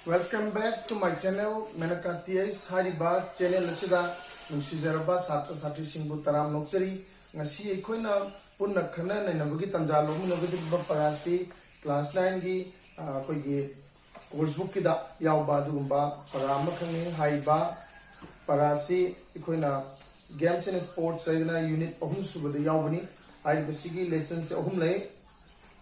Welcome back to my channel. Menakatiais Hariba channel asida nungsijaraba satra satri singbu taram nokchari ngasi ekoina punna khana nainabagi tanja lomunabagi parasi class 9 gi koigi course book kida yawba dugumba parama khani haiba parasi ekoina games and sports sayna unit ahum subada yawbani haibasigi lesson se ahum lay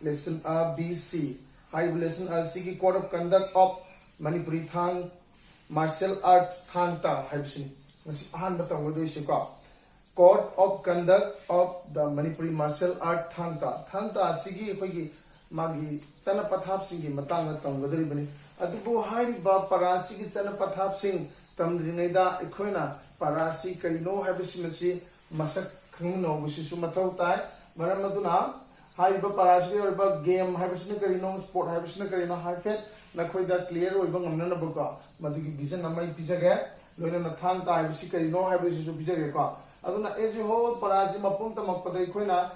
lesson A B C haib lesson A sigi code of conduct of Manipuri thang martial arts thang ta haibsin ngasi ahan batang wadu isiko code of conduct of the Manipuri martial art thang ta sigi koigi magi chana pathap singi matang na tanggadri bani adubu hai ba parasi gi chana pathap sing tamdrineda ekoina parasi karino haibsin masak khungno busisu mathau tai maram aduna hai ba parasi or ba game haibsin karino sport haibsin karino haifet nakoida clear oiba ngamna buka madugi vision namai pijage loina na thang ta haibsi karino haibsi su pijage ko aduna as you whole parasi mapum tamakpada ekoina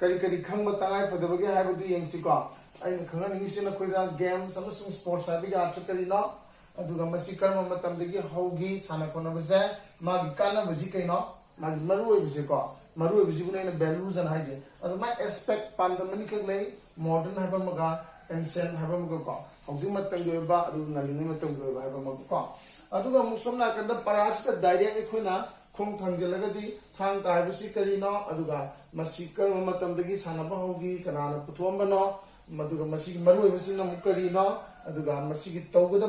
kari kari khangba tangai padabage haibdu yengsi ko ain khanga ningsi na koida games amasung sports habiga atkarino aduga masi karma matamdagi hogi sana kona base magi kana baji kaino magi maru bise ko maru bise guna na values and haije adu my aspect pandamani kaglei modern haba maga ancient haba maga ko hogi matang ba adu nalini matang ba haba maga ko aduga musomna kanda parasta direct ekhuna khong thangjalaga thang ta bisi karino aduga masi karma matamdagi sana ba hogi kana puthomano maduga masi maru bise na mukarino aduga masi gi tawgada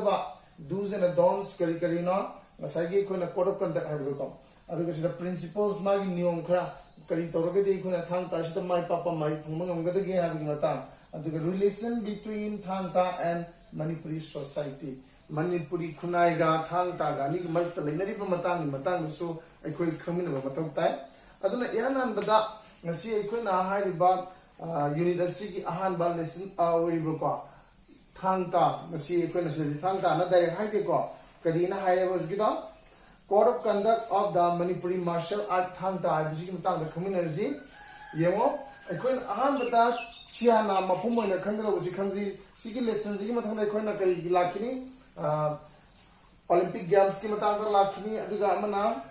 do's and don'ts kari karino masagi khona code of conduct habu ko aduga sida principles magi niyom khara kari toragadi khona thang ta sida mai papa mai phumang amgada ge habu mata aduga relation between thang ta and Manipuri society Manipuri khunai ga thang ta ga ni mai ta leinari ba matang so aikoi khamina ba matang tai aduna yanan bada ngasi aikoi hai ba university ahan ba lesson ori ba thang ta ngasi aikoi na sidi thang ta na dai hai de ko kadina hai ba gido code of conduct of the Manipuri martial art thang ta bisi matang da khamina ji yemo aikoi ahan bada siana mapum na khangra usi khangji sigi lesson ji mathang da aikoi na kai lakini Olympic games ki matang da lakini aduga amana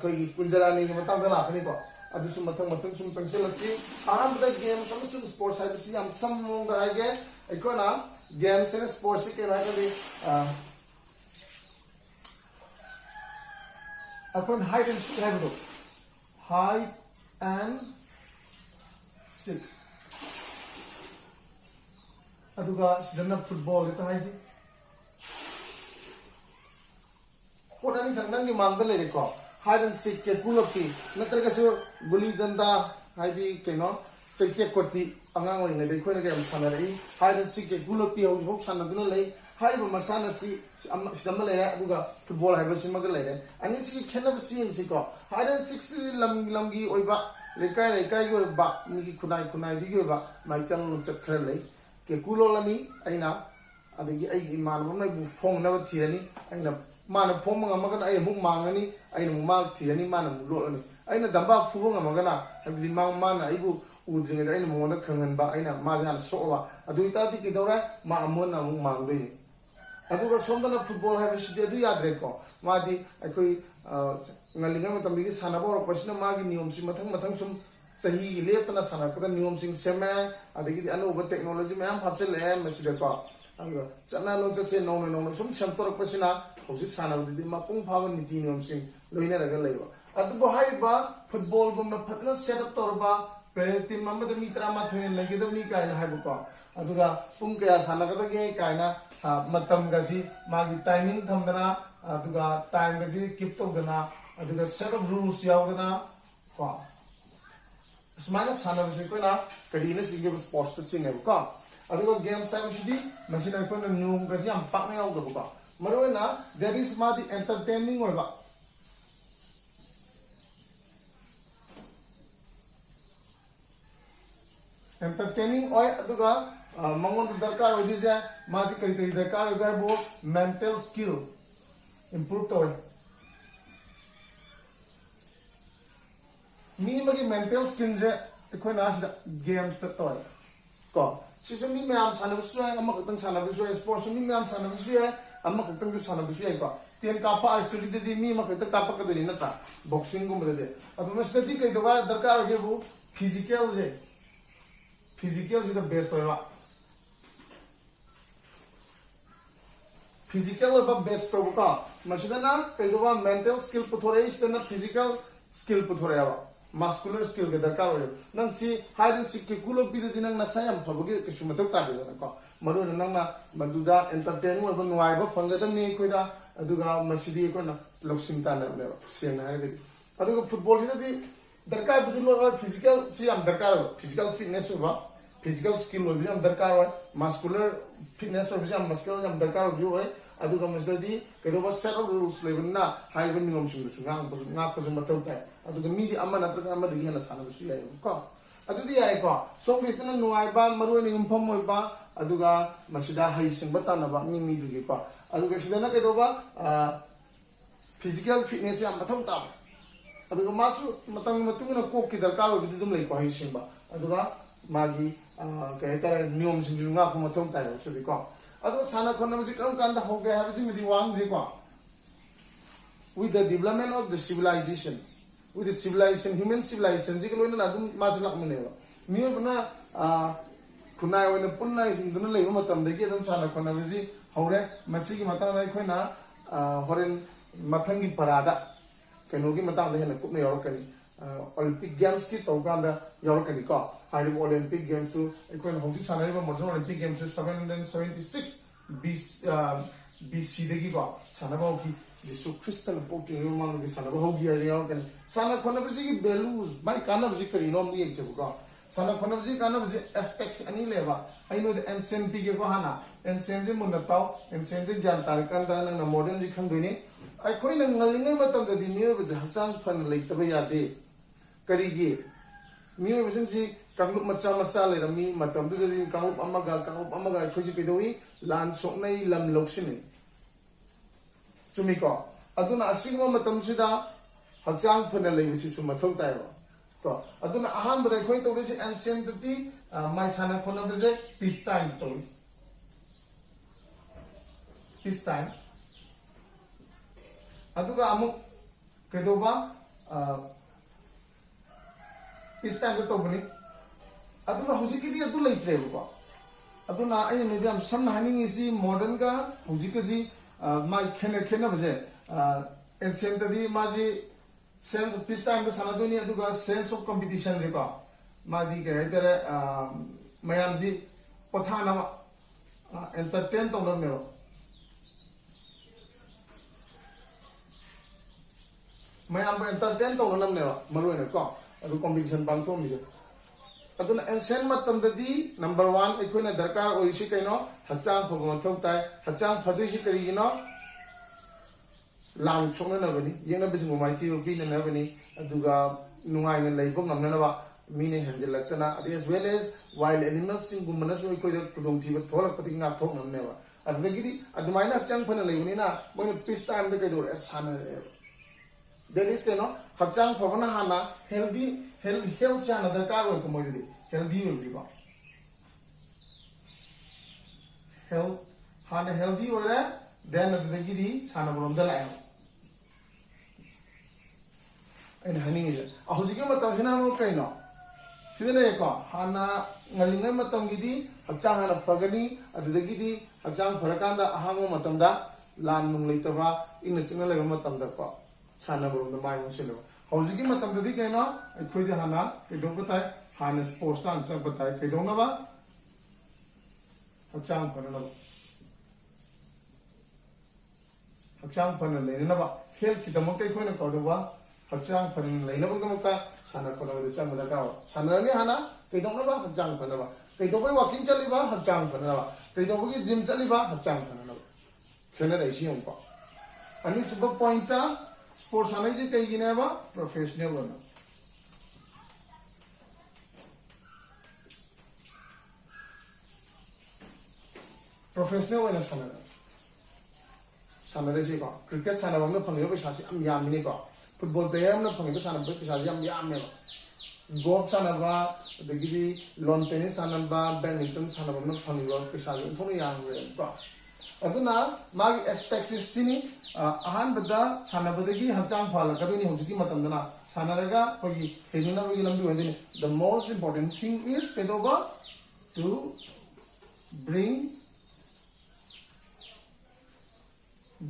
koi kunjarani ki matang da lakini ko adu sum mathang sum tangselasi aham da games sum sports hai bisi am samong da age aikoi na games and sports ke na kali upon hide and seek have hide and seek aduga sidana football ita hai ji kodani thangdang ni mangda le ko hide and seek ke kulapi natraga su guli danda hai di keno cheke koti angang oi ngai khoi na game sanari hide and seek ke kulapi ho hok sanaduna lei hai ba masana si sidama le aduga football hai ba simaga le ani si khena ba si si ko hide and seek si lamgi oi ba lekai go ba mi khunai di go ba mai chang chakra le ke kulolani aina adagi ai iman ba mai bu phong na ba thirani aina mana phong ngamaga ai muk mangani aina muk thirani mana mu lolani aina damba fubo ngamaga na habli mana ai bu udringa aina mo na khangan ba aina ma jan so ba adu ita di ki dora ma amon na muk mang dei adu ga somdana football ha bisi de du yadre ko ma di akoi ngalinga ma tambi sana ba ro pasina ma gi niyom si mathang sum sahi letna sana ko niyom sing seme adagi anu ba technology ma am hapse le meside ko anga chana no jase no sum santor pasina hosi sana di ma pung phawan niti niyom sing loina raga leiwa adu bo hai ba football gum na phatna set up tor ba team mamma de mitra ma thoin lagi de ni kai na hai ko aduga pung kaya sana ka ge kai na matam ga si magi timing thamdana aduga time ga si keep to dana aduga set of rules yaudana ko smana sana se ko na kadina singe sports to singe ko aduga game sam shidi machine ko na nyum ga si am pak na yaud ko marona there is ma the entertaining or ba entertaining oi aduga mangon darkar oi dise ma ji kai darkar oi ga bo mental skill improve to mi magi mental skill je ko na games to ko सिसु मी मैम सानबसु है अमा खतंग सानबसु है sports मी मैम सानबसु है अमा खतंग जो सानबसु है को तेन कापा आर्चरी दे मी मा खत कापा का दे नता बॉक्सिंग गुम दे अब मस्ती कई दवा दरकार हो वो फिजिकल से द बेस्ट होगा फिजिकल बेस्ट तो का मसदना कई दवा मेंटल स्किल पुथोरे इसना फिजिकल स्किल पुथोरे आवा muscular skill के दरकार हो नंग सी हाइड सिक के कुलो पीदे दिन नंग नसा यम फबगे किसु मतौ तादे को मरु नंग ना मदुदा एंटरटेन हो नुवाय ब फंगदम नि कोइदा अदुगा मसिदी को ना लक्ष्मी ताना ने सेना है बि अदुगा फुटबॉल से दरकार बुदि लो फिजिकल सी हम दरकार फिजिकल फिटनेस हो फिजिकल स्किल हो भी हम दरकार हो मस्कुलर फिटनेस हो भी हम मस्कुलर हम दरकार हो जो है अदुगा मसददी कदोबा सेट ऑफ रूल्स लेबना हाइबन नियम सुंगसु ngang ko matau tai aduga mi di amma natra amma di hana sana su yai ko adudi yai ko so bi sana nuai ba maru ni umpham moi ba aduga masida hai sing ba ta na ba mi du ko aduga sidana kedoba physical fitness am mathau ta aduga masu matang matung na ko ki darkar ho bi dum lai ko hai sing ba aduga magi kai ta niyom sing ju nga ko mathau ta so bi ko अदो साना खोना मुझे कम कांदा हो गया है मुझे वांग जी को with the development of the civilization human civilization जी के लोग ना अदुम मास लग में नहीं मियो बना खुनाय वाले पुन्ना हिंदुने ले वो मतम देखिए अदुम साना खोना मुझे हो रहे मसी की मतम नहीं कोई ना होरेन मतंगी परादा कहीं मतम नहीं है ना कुछ नहीं और कहीं ओलंपिक गेम्स की तो कांदा यार कहीं का हाइड ओलंपिक गेम्स तो एक कोई होगी साना में मॉडर्न ओलंपिक गेम्स 776 BC देखी का साना बाव की जिसु क्रिस्टल पोटी रोमान की साना बाव की यार कहीं साना खोना बस की वैल्यूज भाई काना बस करी नॉम नहीं एक से का साना खोना बस काना बस एस्पेक्ट्स अनी लेवा I know the ancient P के को हाना एंसेंट जे मुनताओ एंसेंट ज्ञान तारकांदा ना मॉडर्न जी खंदोनी आई कोई ना ngalingay matam da di miyo bas hakchang fan leitaba yade karigi miyo basin ji kanglup macha lerami matam du di kanglup amaga khoji pedoi lan soknai lam loksini chumiko aduna asigma matam sida hakchang fan leibisi su mathau tayo to aduna aham bada khoi to ji ancient ti mai sana khona de peace time to peace time अदुगा अमुक केदोबा इस time तो बनी अदुगा हुजी की दी अदु लेट्रे को अदुना आई मे हम सम हानिंग इसी modern का हुजी के जी माय खेने बजे एंसेंट दी माजी सेंस ऑफ पीस टाइम का साना दोनी अदुगा सेंस ऑफ कंपटीशन रे को मादी के तेरे मयाम जी पथाना एंटरटेन तो न मेरो मैं आप एंटरटेन तो गलम ने मरुए ने को अदु कंपटीशन बांग तो मिले अदुना एंसेंट मतम ददी नंबर 1 एकोना दरकार ओइसी कइनो हचांग फगम थौताय हचांग फदुइसी करिगिनो लाम सोना नबनी येना बिसिंग माइती रुपी ने नबनी अदुगा नुंगाय ने लेबो नमनबा मीने हंजलतना as well as wild animals सिंग गुमनसो इकोय कुदोंग जीव थोलक पति nga थोक नमनेबा अदुगिदी अदुमाइना हचांग फन लेबनीना मोय पीस टाइम दे कइदोर साना There is no hakchang phagana hana health chana darkar hoy ko moidi healthy will be health hana healthy ho ra then the gidi chana bolom da lai en hani ni ahujige matam hina no kaino sidene ko hana ngalingai matam gidi hakchang hana phagani adu gidi hakchang pharakanda ahamo matam da lan nung leitaba ina chingna leba matam da ko साना बरोम द माइ मोसिलो हौजिकी मतम ददी केनो खोइदे हाना केदो बताय हाना स्पोर्ट्स ता अंचक बताय केदो नबा हचांग फन लेनबा हेल्थ की दमक के खोइना कोदोबा हचांग फन लेनबा गमका साना कोना दे चमदा का साना ने हाना केदो नबा हचांग फनबा केदो बय वॉकिंग चलीबा हचांग फनबा केदो बय जिम चलीबा हचांग फनबा खेना रैसी हमको अनि सब पॉइंट स्पोर्ट्स आने जी कई गिने बा प्रोफेशनल होना प्रोफेशनल होना साना रे को क्रिकेट साना बम फंगे पैसा से हम याम ने को फुटबॉल प्लेयर ने फंगे साना पैसा से हम याम ने गोल्फ साना बा अदगी लॉन टेनिस सानबा बैडमिंटन सानबा फंगो पैसा थोड़ा यांग्रे अदुना मागी एस्पेक्ट सिनी अहानबदा सानबदगी हचांग फालकदोनी होजिकी मतमदना सानरगा होगी हेजुनाबगी लंबी होदिनी the most important thing is केदोबा to bring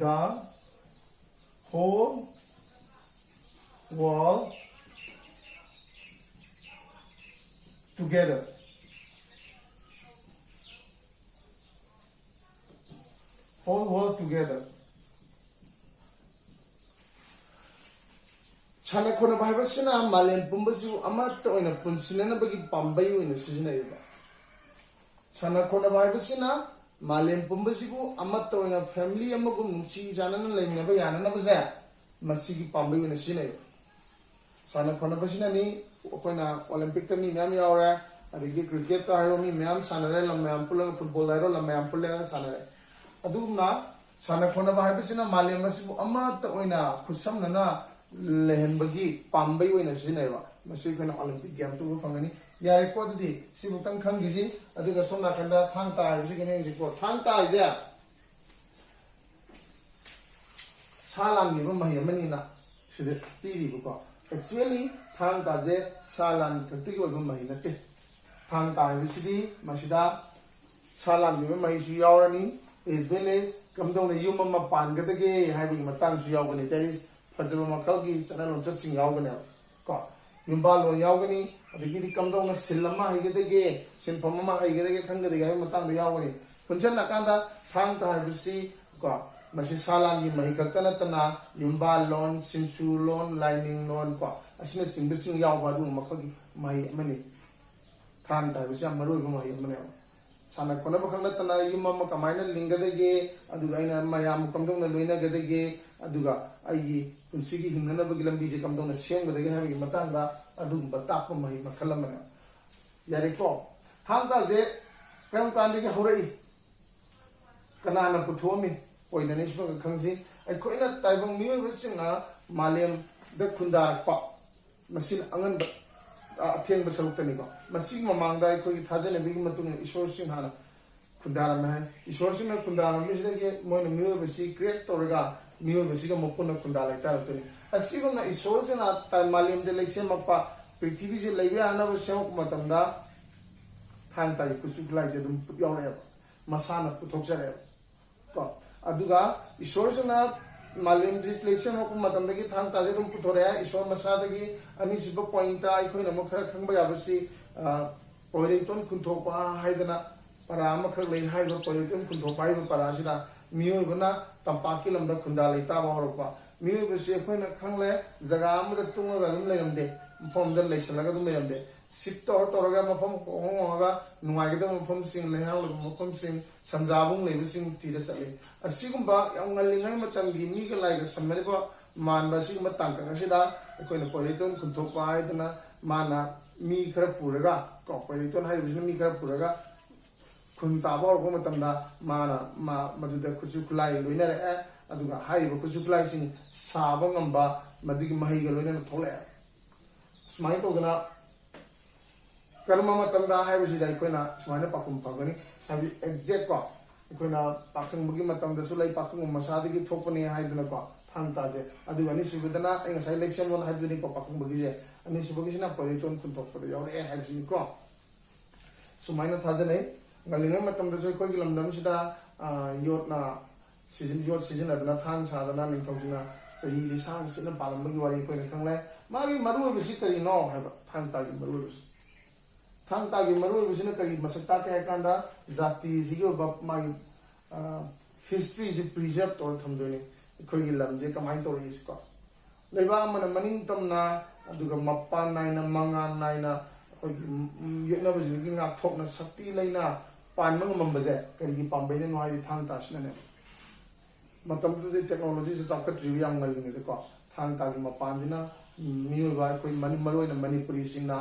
the whole world together. Whole world together. Chana kona bhaibasina malen pumbasi amat oina punsinana bagi pambai oina sizinaiba. Chana kona bhaibasina malen pumbasibu amat oina family amagum nungsi janana lainaba yanana baza masigi pambai oina sizinaiba. Chana kona basina ni oina Olympic ni myam yaura adigi cricket ta hayo mi myam sanare lamyam pulang football hayo lamyam pulang sanare. Aduna sana kona bhaibasina malen masibu amat oina khusamnana lehenbagi pambai oina sizinaiba. Masih kena Olympic game tu fangani. Ya rekod di si butang khang gizi aduga somna kanda thang ta bisi kene ji ko thang ta ja salan ni ba mahi mani na side tiri bu ko actually thang ta je salan thakti ko ba mahi na te thang ta bisi di masida salan ni ba mahi su yawrani as well as kamdong na yum ma pan ga de hai bi matang su yawgani that is pajama makal gi channel on sing yawgani ko yumbalo yawgani adigi kamdong na silama higedege sinpamama higedege khangedege hai matang yawgani punchen nakanda thang ta bisi ko masi salan gi mahi kaktana tana yumbal lon sinsu lon lining lon ko asina sing bising yawba du makagi mahi mani thang ta bisi amaru ko mahi mani sana kona bakhangna tana yumama kamaina lingedege aduga ina mayam kamdong na loina gedege aduga ai punsigi hinna bagi lambi je kamdong na sengedege hai gi matang da adum batap mahi makhalamana yare ko hangta je kam kandi ge horai kana na puthomi oina ni sba khangsi ai koina taibong miyo bisinga malem da khunda pa masin angan atheng ba saruk tani ko masig mamangda ai koi thajane bi matung ishwar singh hana khundara ma ishwar singh na khundara mi sida ge moina miyo bisi create torga miyo bisi ga mokuna khundala tar tani asigo na ishwar singh na ta malem de leise mapa prithvi je leibe ana ba semok matamda thang tai kusuklai je dum yaure masana puthokjare ko aduga ishwar singh na malem ji leise mok matamda gi thang ta je dum puthore ishwar masada gi ani siba point ta ai khoina mo khara khangba yabasi poireton kunthokpa haidana para ama khar lei haiba poireton kunthokpa haiba para sida miyo bana tampaki lamda khunda leita ba horokpa miyo bese khoina khangle jaga amda tunga ga dum leiramde phom da leisalaga dum leiramde sip tor torga mafam honga nuai ga mafam sing lehang lo mafam sing sanjabung leibu sing tira sale asigumba yang ngalingai matam gi mi ga lai ga samare ba man ba sing matang ka sida khoina poireton kunthokpa haidana mana mi khara puraga ko poireton haibu mi khara puraga khun taba ko matamda mana ma maduda khusu kulai loina re aduga haibu khusu kulai sing saba ngamba madigi mahi ga loina thole smai to gana karma matamda haibu sidai koina smai pakum pagani habi exact ko koina pakung bugi matamda sulai pakung masadigi thopani haidana ko thang ta je aduga ni subidana enga sai lection mon haiduni ko pakung bugi je ani subugi sina poireton kun thopade yaure haibsi ko sumaina thajane ngalinga matam da koi gilam dam sida yot na season adana thang sa dana ning thongina sahi lisang sina palam bagi wari koi khangle mari maru bisi kari no haba thang ta gi maru bisi thang ta gi maru bisi na kari masakta te kanda jati sigo bap mai history je preserve tor thamdoni koi gilam je kamai tor is ko leiba mana maning tamna aduga mappa naina mangan naina koi yetna bisi gi ngak thokna sakti leina pan mang mambaje kari pambai ne noi thang ta sne matam tu technology se chapkat review ang ngal ni ko thang ta gi mapan jina miyo ba koi mani maroi na manipuri sing na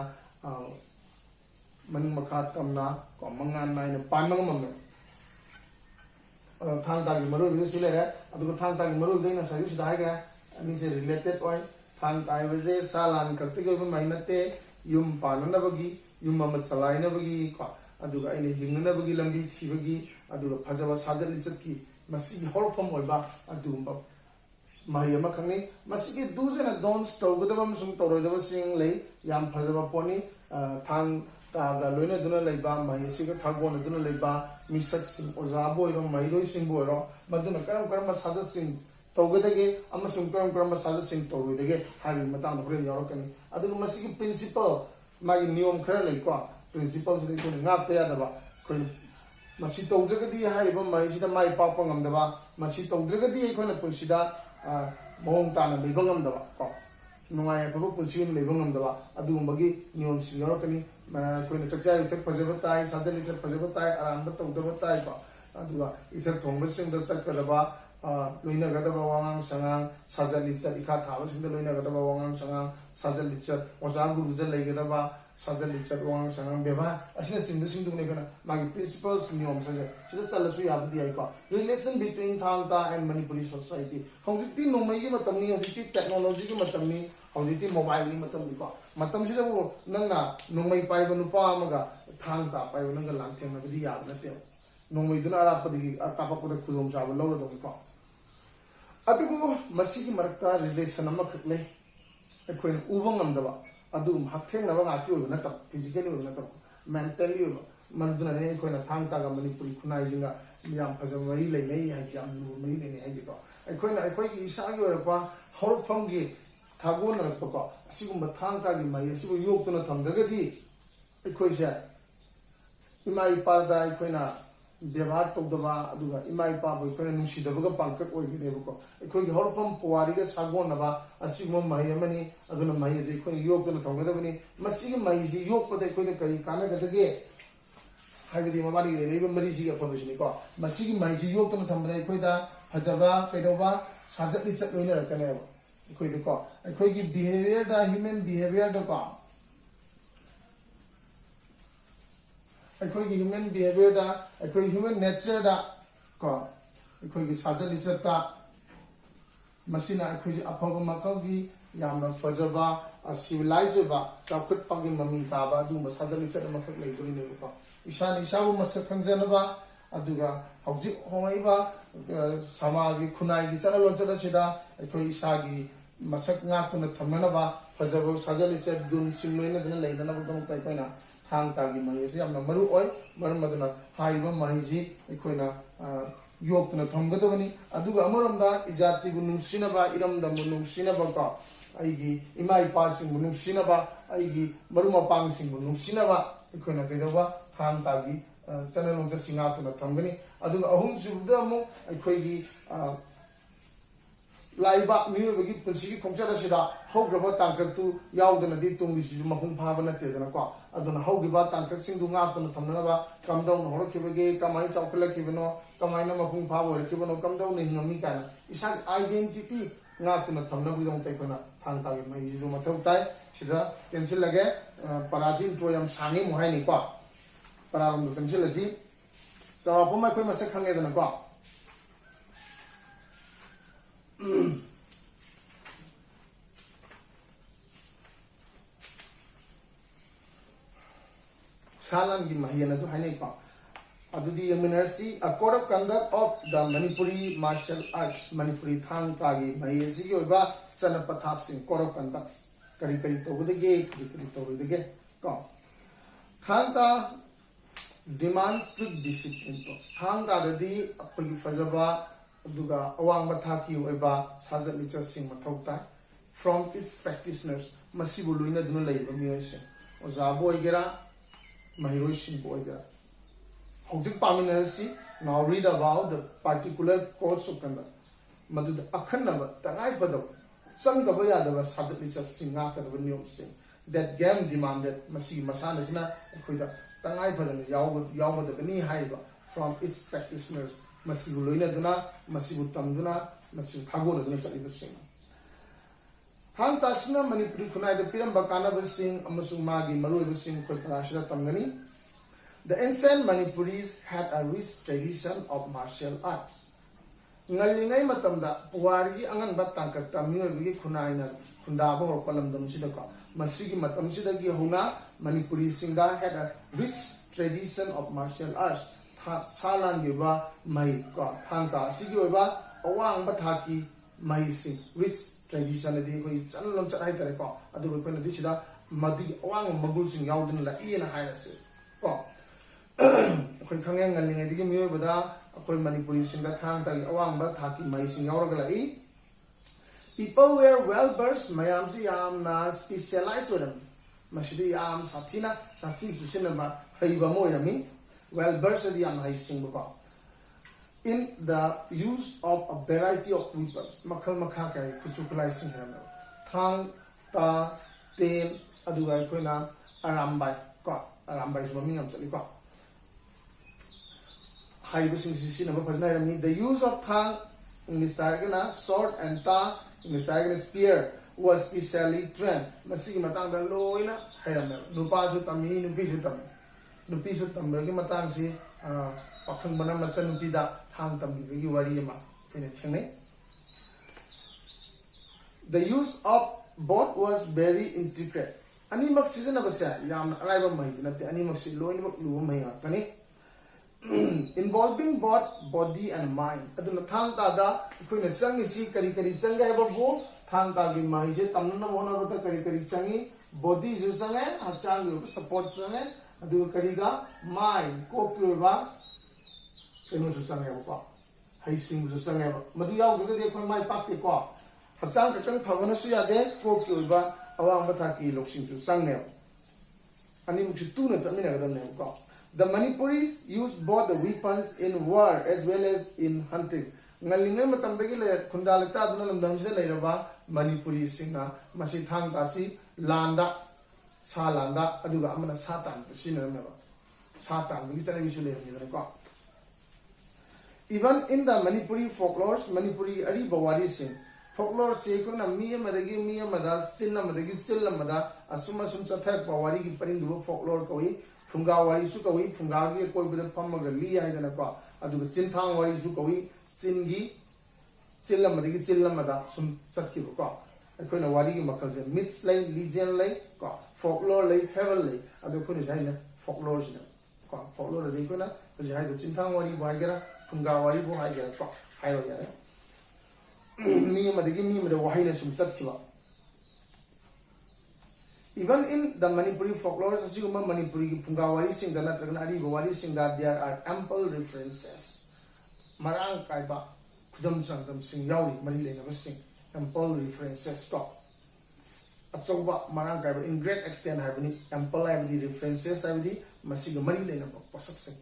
maning makhat kamna ko mangan nai na pan mang mam thang ta gi maroi ni sile re adu thang ta gi maroi de na service dai ga ani se related oi thang ta ai je salan kakti go mainate yum panana bagi ꯌꯨꯝ ꯑꯃ ꯆꯂꯥꯏꯅꯕꯒꯤ ꯀꯣ ꯑꯗꯨꯒ ꯑꯩꯅ ꯍꯤꯡꯅꯅꯕꯒꯤ ꯂꯝꯕꯤ ꯊꯤꯕꯒꯤ ꯑꯗꯨꯒ ꯐꯖꯕ ꯁꯥꯖꯠ ꯂꯤꯆꯠꯀꯤ ꯃꯁꯤꯒꯤ ꯍꯧꯔꯛꯐꯝ ꯑꯣꯏꯕ ꯑꯗꯨꯒꯨꯝꯕ ꯃꯍꯩ ꯑꯃ ꯈꯪꯅꯤ ꯃꯁꯤꯒꯤ ꯗꯨꯁ ꯑꯦꯟ ꯗꯣꯟꯠꯁ ꯇꯧꯒꯗꯕ ꯑꯃꯁꯨꯡ ꯇꯧꯔꯣꯏꯗꯕꯁꯤꯡ ꯂꯩ ꯌꯥꯝ ꯐꯖꯕ ꯄꯣꯠꯅꯤ ꯊꯥꯡ ꯇꯥꯒ ꯂꯣꯏꯅꯗꯨꯅ ꯂꯩꯕ ꯃꯍꯩ ꯑꯁꯤꯒ ꯊꯥꯒꯣꯟꯅꯗꯨꯅ ꯂꯩꯕ ꯃꯤꯁꯛꯁꯤꯡ ꯑꯣꯖꯥꯕꯨ ꯑꯣꯏꯔꯣ ꯃꯍꯩꯔꯣꯏꯁꯤꯡꯕꯨ ꯑꯣꯏꯔꯣ ꯃꯗꯨꯅ ꯀꯔꯝꯕ ꯁꯥꯖꯠꯁꯤꯡ ꯇꯧꯒꯗꯒꯦ ꯑꯃꯁꯨꯡ ꯀꯔꯝꯕ ꯁꯥꯖꯠꯁꯤꯡ ꯇꯧꯔꯣꯏꯗꯒꯦ ꯍꯥꯏꯕꯒꯤ ꯃꯇꯥꯡꯗ ꯍꯣꯔꯦꯟ ꯌꯥꯎꯔꯛꯀꯅꯤ ꯑꯗꯨꯒ ꯃꯁꯤꯒꯤ ꯄ꯭ꯔꯤꯟꯁꯤꯄꯜ ꯃꯥꯒꯤ ꯅꯤꯌꯣꯝ ꯈꯔ ꯂꯩꯀꯣ ꯄ꯭ꯔꯤꯟꯁꯤꯄꯜꯁꯤꯗ ꯑꯩꯈꯣꯏꯅ ꯉꯥꯛꯇ ꯌꯥꯗꯕ ꯑꯩꯈꯣꯏꯅ ꯃꯁꯤ ꯇꯧꯗ꯭ꯔꯒꯗꯤ ꯍꯥꯏꯔꯤꯕ ꯃꯍꯩꯁꯤꯗ ꯃꯥꯏ ꯄꯥꯛꯄ ꯉꯝꯗꯕ ꯃꯁꯤ ꯇꯧꯗ꯭ꯔꯒꯗꯤ ꯑꯩꯈꯣꯏꯅ ꯄꯨꯟꯁꯤꯗ ꯃꯑꯣꯡ ꯇꯥꯅ ꯂꯩꯕ ꯉꯝꯗꯕ ꯀꯣ ꯅꯨꯡꯉꯥꯏ ꯌꯥꯏꯐꯕ ꯄꯨꯟꯁꯤ ꯑꯃ ꯂꯩꯕ ꯉꯝꯗꯕ ꯑꯗꯨꯒꯨꯝꯕꯒꯤ ꯅꯤꯌꯣꯝꯁꯤꯡ ꯌꯥꯎꯔꯛꯀꯅꯤ ꯑꯩꯈꯣꯏꯅ ꯆꯥꯛꯆꯥ ꯌꯨꯊꯛ ꯐꯖꯕ ꯇꯥꯏ ꯁꯥꯖꯠ ꯂꯤꯆꯠ ꯐꯖꯕ ꯇꯥꯏ ꯑꯔꯥꯟꯕ ꯇꯧꯗꯕ ꯇꯥꯏ ꯀꯣ ꯑꯗꯨꯒ ꯏꯊꯛ ꯊꯣꯡꯕꯁꯤꯡꯗ ꯆꯠꯀꯗꯕ ꯂꯣꯏꯅꯒꯗꯕ ꯋꯥꯉꯥꯡ ꯁꯉꯥꯡ ꯁꯥꯖꯠ ꯂꯤꯆꯠ ꯏꯈꯥ ꯊꯥꯕꯁꯤꯡꯗ ꯂꯣꯏꯅꯒꯗꯕ ꯋꯥꯉꯥꯡ ꯁꯉꯥꯡ ꯁꯥꯖꯠ ꯂꯤꯆꯠ ꯑꯣꯖꯥ ꯒꯨꯔꯨꯗ ꯂꯩꯒꯗꯕ ꯁꯥꯖꯠ ꯂꯤꯆꯠ ꯋꯥꯉꯥꯡ ꯁꯉꯥꯡ ꯕꯦꯕꯥꯔ ꯑꯁꯤꯅꯆꯤꯡꯕꯁꯤꯡꯗꯨꯅ ꯑꯩꯈꯣꯏꯅ ꯃꯥꯒꯤ ꯄ꯭ꯔꯤꯟꯁꯤꯄꯜꯁ ꯅꯤꯌꯣꯝꯁꯦ ꯁꯤꯗ ꯆꯠꯂꯁꯨ ꯌꯥꯕꯗꯤ ꯌꯥꯏꯀꯣ ꯔꯤꯂꯦꯁꯟ ꯕꯤꯇ꯭ꯋꯤꯟ ꯊꯥꯡ ꯇꯥ ꯑꯦꯟ ꯃꯅꯤꯄꯨꯔꯤ ꯁꯣꯁꯥꯏꯇꯤ ꯍꯧꯖꯤꯛꯇꯤ ꯅꯣꯡꯃꯩꯒꯤ ꯃꯇꯝꯅꯤ ꯍꯧꯖꯤꯛꯇꯤ ꯇꯦꯛꯅꯣꯂꯣꯖꯤꯒꯤ ꯃꯇꯝꯅꯤ ꯍꯧꯖꯤꯛꯇꯤ ꯃꯣꯕꯥꯏꯜꯒꯤ ꯃꯇꯝꯅꯤꯀꯣ ꯃꯇꯝꯁꯤꯗꯕꯨ ꯅꯪꯅ ꯅꯣꯡꯃꯩ ꯄꯥꯏꯕ ꯅꯨꯄꯥ ꯑꯃꯒ ꯊꯥꯡ ꯇꯥ ꯄꯥꯏꯕ ꯅꯪꯒ ꯂꯥꯟꯊꯦꯡꯅꯕꯗꯤ ꯌꯥꯕ ꯅꯠꯇꯦꯕ ꯅꯣꯡꯃꯩꯗꯨꯅ ꯑꯔꯥꯞꯄꯗꯒꯤ ꯀꯥꯞꯄꯛꯄꯗ ꯈꯨꯗꯣꯡꯆꯥꯕ ꯂꯧꯔꯗꯧꯅꯤꯀꯣ ꯑꯗꯨꯕꯨ ꯃꯁꯤꯒꯤ ꯃꯔꯛꯇ ꯔꯤꯂꯦꯁꯟ ꯑꯃꯈꯛ ꯂꯩ ꯑꯩꯈꯣꯏꯅ ꯎꯕ ꯉꯝꯗꯕ ꯑꯗꯨꯒꯨꯝꯕ ꯍꯛꯊꯦꯡꯅꯕ ꯉꯥꯛꯇꯤ ꯑꯣꯏꯕ ꯅꯠꯇꯕ ꯐꯤꯖꯤꯀꯦꯜꯂꯤ ꯑꯣꯏꯕ ꯅꯠꯇꯕ ꯃꯦꯟꯇꯦꯜꯂꯤ ꯑꯣꯏꯕ ꯃꯗꯨꯅꯅꯦ ꯑꯩꯈꯣꯏꯅ ꯊꯥꯡ ꯇꯥꯒ ꯃꯅꯤꯄꯨꯔꯤ ꯈꯨꯟꯅꯥꯏꯁꯤꯡꯒ ꯌꯥꯝ ꯐꯖꯕ ꯃꯔꯤ ꯂꯩꯅꯩ ꯍꯥꯏꯁꯦ ꯌꯥꯝ ꯂꯨꯕ ꯃꯔꯤ ꯂꯩꯅꯩ ꯍꯥꯏꯁꯦꯀꯣ ꯑꯩꯈꯣꯏꯅ ꯑꯩꯈꯣꯏꯒꯤ ꯏꯁꯥꯒꯤ ꯑꯣꯏꯔꯛꯄ ꯍꯧꯔꯛꯐꯝꯒꯤ ꯊꯥꯒꯣꯟꯅꯔꯛꯄꯀꯣ ꯑꯁꯤꯒꯨꯝꯕ ꯊꯥꯡ ꯇꯥꯒꯤ ꯃꯍꯩ ꯑꯁꯤꯕꯨ ꯌꯣꯛꯇꯨꯅ ꯊꯝꯗ꯭ꯔꯒꯗꯤ ꯑꯩꯈꯣꯏꯁꯦ ꯏꯃꯥ ꯏꯄꯥꯗ ꯑꯩꯈꯣꯏꯅ ꯕꯦꯕꯥꯔ ꯇꯧꯗꯕ ꯑꯗꯨꯒ ꯏꯃꯥ ꯏꯄꯥꯕꯨ ꯑꯩꯈꯣꯏꯅ ꯅꯨꯡꯁꯤꯗꯕꯒ ꯄꯥꯡꯀꯠ ꯑꯣꯏꯒꯅꯦꯕꯀꯣ ꯑꯩꯈꯣꯏꯒꯤ ꯍꯧꯔꯛꯐꯝ ꯄꯨꯋꯥꯔꯤꯒ ꯁꯥꯒꯣꯟꯅꯕ ꯑꯁꯤꯒꯨꯝꯕ ꯃꯍꯩ ꯑꯃꯅꯤ ꯑꯗꯨꯅ ꯃꯍꯩ ꯑꯁꯤ ꯑꯩꯈꯣꯏꯅ ꯌꯣꯛꯇꯨꯅ ꯊꯝꯒꯗꯕꯅꯤ ꯃꯁꯤꯒꯤ ꯃꯍꯩꯁꯤ ꯌꯣꯛꯄꯗ ꯑꯩꯈꯣꯏꯅ ꯀꯔꯤ ꯀꯥꯟꯅꯒꯗꯒꯦ ꯍꯥꯏꯕꯗꯤ ꯃꯕꯥꯅꯤꯒꯤ ꯂꯩꯔꯤꯕ ꯃꯔꯤꯁꯤꯒꯤ ꯑꯐꯕꯁꯤꯅꯤꯀꯣ ꯃꯁꯤꯒꯤ ꯃꯍꯩꯁꯤ ꯌꯣꯛꯇꯨꯅ ꯊꯝꯕꯗ ꯑꯩꯈꯣꯏꯗ ꯐꯖꯕ ꯀꯩꯗꯧꯕ ꯁꯥꯖꯠ ꯂꯤꯆꯠ ꯂꯣꯏꯅꯔꯛꯀꯅꯦꯕ ꯑꯩꯈꯣꯏꯗꯀꯣ ꯑꯩꯈꯣꯏꯒꯤ ꯕꯤꯍꯦꯚꯤꯌꯔꯗ ꯍ꯭ꯌꯨꯃꯦꯟ ꯕꯤꯍꯦꯚꯤꯌꯔꯗꯀꯣ ꯑꯩꯈꯣꯏꯒꯤ ꯍ꯭ꯌꯨꯃꯦꯟ ꯕꯤꯍꯦꯚꯤꯌꯔꯗ ꯑꯩꯈꯣꯏ ꯍ꯭ꯌꯨꯃꯦꯟ ꯅꯦꯆꯔꯗ ꯀꯣ ꯑꯩꯈꯣꯏꯒꯤ ꯁꯥꯖꯠ ꯂꯤꯆꯠꯇ ꯃꯁꯤꯅ ꯑꯩꯈꯣꯏꯁꯦ ꯑꯐꯕ ꯃꯈꯜꯒꯤ ꯌꯥꯝꯅ ꯐꯖꯕ ꯁꯤꯚꯤꯂꯥꯏꯖ ꯑꯣꯏꯕ ꯆꯥꯎꯈꯠꯄꯒꯤ ꯃꯃꯤ ꯇꯥꯕ ꯑꯗꯨꯒꯨꯝꯕ ꯁꯥꯖꯠ ꯂꯤꯆꯠ ꯑꯃꯈꯛ ꯂꯩꯗꯣꯏꯅꯦꯕꯀꯣ ꯏꯁꯥꯅ ꯏꯁꯥꯕꯨ ꯃꯁꯛ ꯈꯪꯖꯅꯕ ꯑꯗꯨꯒ ꯍꯧꯖꯤꯛ ꯍꯣꯡꯉꯛꯏꯕ ꯁꯃꯥꯖꯒꯤ ꯈꯨꯟꯅꯥꯏꯒꯤ ꯆꯠꯅ ꯂꯣꯟꯆꯠ ꯑꯁꯤꯗ ꯑꯩꯈꯣꯏ ꯏꯁꯥꯒꯤ ꯃꯁꯛ ꯉꯥꯛꯇꯨꯅ ꯊꯝꯅꯅꯕ ꯐꯖꯕ ꯁꯥꯖꯠ ꯂꯤꯆꯠ ꯒꯨꯟꯁꯤꯡ ꯂꯣꯏꯅꯗꯨꯅ ꯂꯩꯅꯅꯕꯒꯤꯗꯃꯛꯇ ꯑꯩꯈꯣꯏꯅ ꯊꯥꯡ ꯇꯥꯒꯤ ꯃꯍꯩ ꯑꯁꯤ ꯌꯥꯝꯅ ꯃꯔꯨ ꯑꯣꯏ ꯃꯔꯝ ꯑꯗꯨꯅ ꯍꯥꯏꯔꯤꯕ ꯃꯍꯩꯁꯤ ꯑꯩꯈꯣꯏꯅ ꯌꯣꯛꯇꯨꯅ ꯊꯝꯒꯗꯕꯅꯤ ꯑꯗꯨꯒ ꯑꯃꯔꯣꯝꯗ ꯏꯖꯥꯇꯤꯕꯨ ꯅꯨꯡꯁꯤꯅꯕ ꯏꯔꯝꯗꯝꯕꯨ ꯅꯨꯡꯁꯤꯅꯕ ꯀꯣ ꯑꯩꯒꯤ ꯏꯃꯥ ꯏꯄꯥꯁꯤꯡꯕꯨ ꯅꯨꯡꯁꯤꯅꯕ ꯑꯩꯒꯤ ꯃꯔꯨꯞ ꯃꯄꯥꯡꯁꯤꯡꯕꯨ ꯅꯨꯡꯁꯤꯅꯕ ꯑꯩꯈꯣꯏꯅ ꯀꯩꯗꯧꯕ ꯊꯥꯡ ꯇꯥꯒꯤ ꯆꯠꯅ ꯂꯣꯟꯆꯠꯁꯤ ꯉꯥꯛꯇꯨꯅ ꯊꯝꯒꯅꯤ ꯑꯗꯨꯒ ꯑꯍꯨꯝꯁꯨꯕꯗ ꯑꯃꯨꯛ ꯑꯩꯈꯣꯏꯒꯤ ꯂꯥꯛꯏꯕ ꯃꯤꯑꯣꯏꯕꯒꯤ ꯄꯨꯟꯁꯤꯒꯤ ꯈꯣꯡꯆꯠ ꯑꯁꯤꯗ ꯍꯧꯈ꯭ꯔꯕ ꯇꯥꯡꯀꯛꯇꯨ ꯌꯥꯎꯗꯅꯗꯤ ꯇꯨꯡꯒꯤꯁꯤꯁꯨ ꯃꯄꯨꯡ ꯐꯥꯕ ꯅꯠꯇꯦꯗꯅꯀꯣ ꯑꯗꯨꯅ ꯍꯧꯈꯤꯕ ꯇꯥꯡꯀꯛꯁꯤꯡꯗꯨ ꯉꯥꯛꯇꯨꯅ ꯊꯝꯅꯅꯕ ꯀꯝꯗꯧꯅ ꯍꯧꯔꯛꯈꯤꯕꯒꯦ ꯀꯃꯥꯏꯅ ꯆꯥꯎꯈꯠꯂꯛꯈꯤꯕꯅꯣ ꯀꯃꯥꯏꯅ ꯃꯄꯨꯡ ꯐꯥꯕ ꯑꯣꯏꯔꯛꯈꯤꯕꯅꯣ ꯀꯝꯗꯧꯅ ꯍꯤꯡꯉꯝꯃꯤ ꯀꯥꯏꯅ ꯏꯁꯥꯒꯤ ꯑꯥꯏꯗꯦꯟꯇꯤꯇꯤ ꯉꯥꯛꯇꯨꯅ ꯊꯝꯅꯕꯒꯤꯗꯃꯛꯇ ꯑꯩꯈꯣꯏꯅ ꯊꯥꯡ ꯇꯥꯒꯤ ꯃꯍꯩꯁꯤꯁꯨ ꯃꯊꯧ ꯇꯥꯏ ꯁꯤꯗ ꯇꯦꯟꯁꯤꯜꯂꯒꯦ ꯄꯔꯥꯁꯤ ꯏꯟꯇ꯭ꯔꯣ ꯌꯥꯝ ꯁꯥꯡꯉꯤ ꯑꯃꯨꯛ ꯍꯥꯏꯅꯤꯀꯣ ꯄꯔꯥꯔꯣꯝꯗ ꯆꯪꯁꯤꯜꯂꯁꯤ ꯆꯥꯎꯔꯥꯛꯄ ꯑꯃ ꯑꯩꯈꯣꯏ ꯃꯁꯛ ꯈꯪꯉꯦꯗꯅꯀꯣ ꯁꯥꯂꯥꯟꯒꯤ ꯃꯍꯩ ꯑꯅꯁꯨ ꯍꯥꯏꯅꯩꯀꯣ ꯑꯗꯨꯗꯤ ꯌꯦꯡꯃꯤꯟꯅꯔꯁꯤ a code of conduct of the Manipuri martial arts Manipuri ꯊꯥꯡ ꯇꯥꯒꯤ ꯃꯍꯩ ꯑꯁꯤꯒꯤ ꯑꯣꯏꯕ ꯆꯠꯅ ꯄꯊꯥꯞꯁꯤꯡ ꯀꯣड ꯑꯣꯐ ꯀꯟꯗꯛ ꯀꯔꯤ ꯀꯔꯤ ꯇꯧꯒꯗꯒꯦ ꯀꯔꯤ ꯀꯔꯤ ꯇꯧꯔꯣꯏꯗꯒꯦ ꯀꯣ ꯊꯥꯡ ꯇꯥ ꯗꯤꯃꯥꯟꯁ ꯇꯨ ꯗꯤꯁꯤꯄ꯭ꯂꯤꯟ ꯀꯣ ꯊꯥꯡ ꯇꯥꯗꯗꯤ ꯑꯩꯈꯣꯏꯒꯤ ꯐꯖꯕ ꯑꯗꯨꯒ ꯑꯋꯥꯡꯕ ꯊꯥꯛꯀꯤ ꯑꯣꯏꯕ ꯁꯥꯖꯠ ꯂꯤꯆꯠꯁꯤꯡ ꯃꯊꯧ ꯇꯥꯏ ꯐ꯭ꯔꯣꯝ ꯏꯠꯁ ꯄ꯭ꯔꯦꯛꯇꯤꯁꯅꯔꯁ ꯃꯁꯤꯕꯨ ꯂꯣꯏꯅꯗꯨꯅ ꯂꯩꯕ ꯃꯤꯑꯣꯏꯁꯤꯡ ꯑꯣꯖꯥꯕꯨ ꯑꯣꯏꯒꯦꯔꯥ ꯃꯍꯩꯔꯣꯏꯁꯤꯡꯕꯨ ꯑꯣꯏꯒꯦꯔꯥ ꯍꯧꯖꯤꯛ ꯄꯥꯃꯤꯟꯅꯔꯁꯤ now read about the particular codes of conduct मदुद अखन्नबा तंगाइफदब चंगदबा यादबा साजत लिचतसिंग ngakadaba niyomsing that game demanded masi masanasina akoida tangaiफदन यावबदबनी हाइबा from its practitioners masi loina duna masi tamduna masi thagona duna salibasing thang tasina manipuri khunai da piramba kanabasing amasung magi maruibasing khoi parashira tamgani. The ancient Manipuris had a rich tradition of martial arts. Ngalingai matamda puwari angan batangkat tamyo bigi khunaina khundaba hor palamdam sidaka मसीगी मतमसिदगी होना मणिपुरी सिंगा had a rich tradition of martial arts सालान की बा मई को थांता सिगी ओबा अवांग बथाकी मई सिंग rich tradition दी कोई चलन चढ़ाई करे को अदु कोई न दिसिदा मदी अवांग मगुल सिंग याउदन ला इना हायसे को कोई खंगे ngaliंगे दिगी मियो बदा कोई मणिपुरी सिंगा थांता की अवांग बथाकी मई सिंग याउरगला इ people were well versed mayam si yam na specialized with them mashidi yam satina sasi susinama haiba mo yami well versed yam hai singba in the use of a variety of weapons makhal makha kai kuchukulai singham thang ta ten aduga koina arambai ko arambai so mingam chali ko haibu sing sinama phajna yami the use of thang English targana sword and ta English targana spear was specially trained masigi matang da loina hayam nupa su tami nupi su tambe gi matang si pakhang bana machan nupi da thang tambi gi wari ma fine chene the use of both was very intricate ani mak season abasa yam alaiba mai nate ani mak si loina mak lu mai ngakani involving both body and mind aduna thang ta da koina changi si kari kari changa ba bo thang ta gi mai je tamna bona ba kari kari changi body ju changa hachang yu support changa adu kari ga mind ko pyo ba eno ju changa ba hai sing ju changa ba madu yaw de khoi mai pak ti ko hachang ka tang phagana su ya de ko pyo ba awang ba tha ki loksing ju changa ani mu chu tu na chamina ga ne ko The Manipuris used both the weapons in war as well as in hunting. Ngalingai matamdagi le khundalakta aduna lamdamse leiraba Manipuri singna masi thang tasi landa sa landa aduga amana satan sinameba satan gi chana bisu le ni ko even in the Manipuri folklore Manipuri ari bawari sing folklore se ko na mi amada chinna madagi chilla mada asuma sum chathak bawari gi paring du folklore ko Funga wari su kawi funga gi koi bida pamaga li ai dana ko aduga chinthang wari su kawi singi chillamadi chillamada sum chakki ko akoina wari gi makal je myths lai legend lai ko folklore lai fable lai adu ko ni jaina folklore sina ko folklore lai ko na jai do chinthang wari bai gara funga wari bo hai gara ko hai ro ya mi madigi mi mada wahina sum chakki ba Even in the Manipuri folklore, Siguma Manipuri Pungawari sing the Natragani Gawari sing that there are ample references. Marang Kaiba, Kudam Santam sing Yawi, Manila never sing, ample references stop. Atsoba Marang Kaiba in great extent have any ample have the references have the Masiga Manila never Pasak sing.